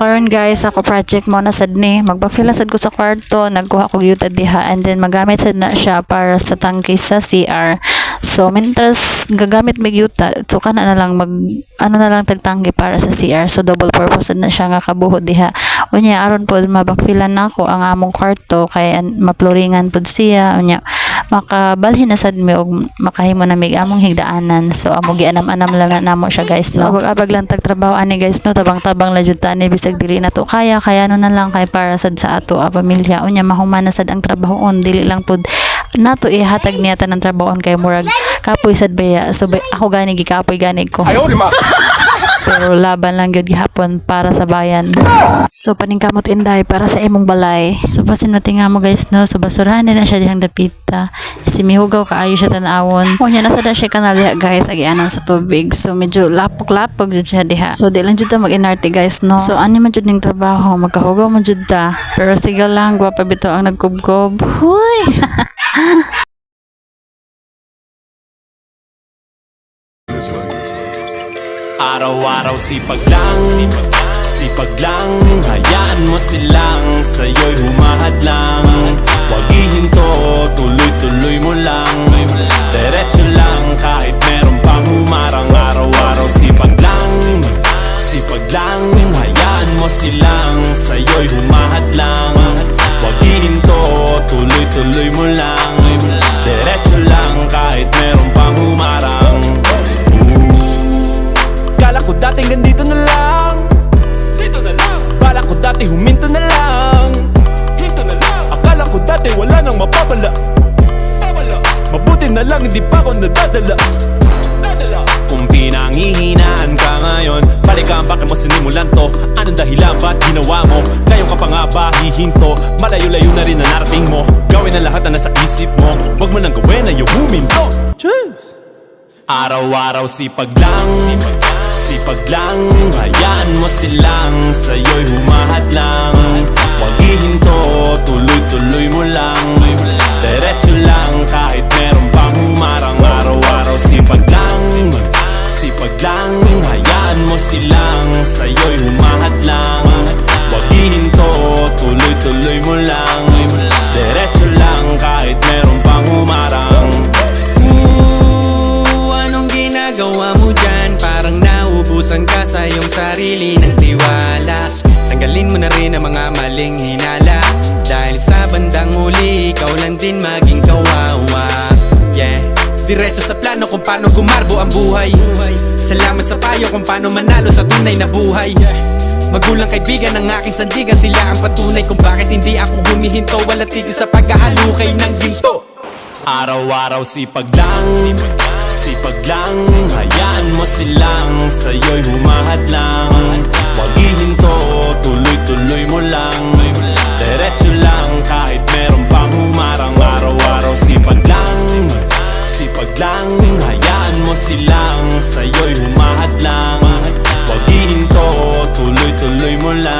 Karon guys, ako project mo na sad ni. Magpa-fill sad ko sa kwarto, nagkuha ko yuta diha and then magamit sad na siya para sa tangke sa CR. So mentras gagamit mig yuta, so kana na lang tagtangke para sa CR. So double purpose sad na siya nga kabuhod diha. Unya aron pod mabakfilan nako ang among kwarto kay maploringan pod siya. Unya makabalhin na sad mi og makahimo na mig among higdaanan. So amo gianam-anam lang na namo siya guys, no. Abag-abag lang tagtrabaho ani guys, no. Tabang-tabang la jud ta ni bisag dili na to kaya no na lang kay para sad sa ato a pamilya. Unya mahuman na sad ang trabahoon, dili lang pod nato ihatag niya tanang trabahoon kay murag kapoy sad baya. So ako gani gikapoy gani ko. Pero laban lang gyud gihapon para sa bayan. So paningkamot inday para sa imong balay. So basin matinga mo guys, no. So basurahan na siya dihang dapita. Simihugaw kaayo siya tan-awon. Unya nasa da siya kanal diha guys agianan sa tubig. So medyo lapok-lapok jud siya diha. So di lang jud ta mag-inarte guys, no. So ani man jud ning trabaho, magkahugaw man jud ta. Pero sige lang, gwapa bitaw ang nagkubgob. Huy. Araw-araw sipag lang, hayaan mo silang sa'yo'y humahadlang. Huwag ihinto, tuloy-tuloy mo lang, diretso lang kahit meron pang humarang. Araw-araw sipag lang, hayaan mo silang sa'yo'y humahadlang. Huwag ihinto, tuloy-tuloy mo lang, diretso lang kahit meron pang humarang. Kala ko dati ganito na lang, bala ko dati huminto na lang, akala ko dati wala nang mapapala, mabuti na lang hindi pa ako nadadala. Kung pinanghihinaan ka ngayon, balikan bakit mo sinimulan to? Anong dahilan ba't ginawa mo? Ngayon ka pa nga ba hihinto? Malayo-layo na rin na narating mo. Gawin ang lahat na nasa isip mo, wag mo nang gawin na yung huminto. Cheers! Araw-araw sipag lang, hayaan mo silang sa'yo'y humahadlang. Huwag ihinto, tuloy-tuloy mo lang, diretso lang kahit meron pang humarang. Araw-araw sipag lang, hayaan mo silang sa'yo'y humahadlang. Huwag ihinto, tuloy-tuloy mo lang, diretso lang kahit meron pang humarang. Anong ginagawa mo dyan? Parang naubusan ka sa iyong sarili ng tiwala. Tanggalin mo na rin ang mga maling hinala, dahil sa bandang huli ikaw lang din maging kawawa. Yeah, diretso sa plano kung paano gumarbo ang buhay. Salamat sa payo kung paano manalo sa tunay na buhay. Magulang kaibigan ng aking sandigan, sila ang patunay kung bakit hindi ako humihinto. Wala tigil sa paghahalukay ng ginto. Araw-araw sipag lang, hayaan mo silang sa'yo'y humahadlang. Huwag ihinto, tuloy-tuloy mo lang, diretso lang kahit meron pang humarang. Araw-araw sipag lang, hayaan mo silang sa'yo'y humahadlang. Huwag ihinto, tuloy-tuloy mo lang,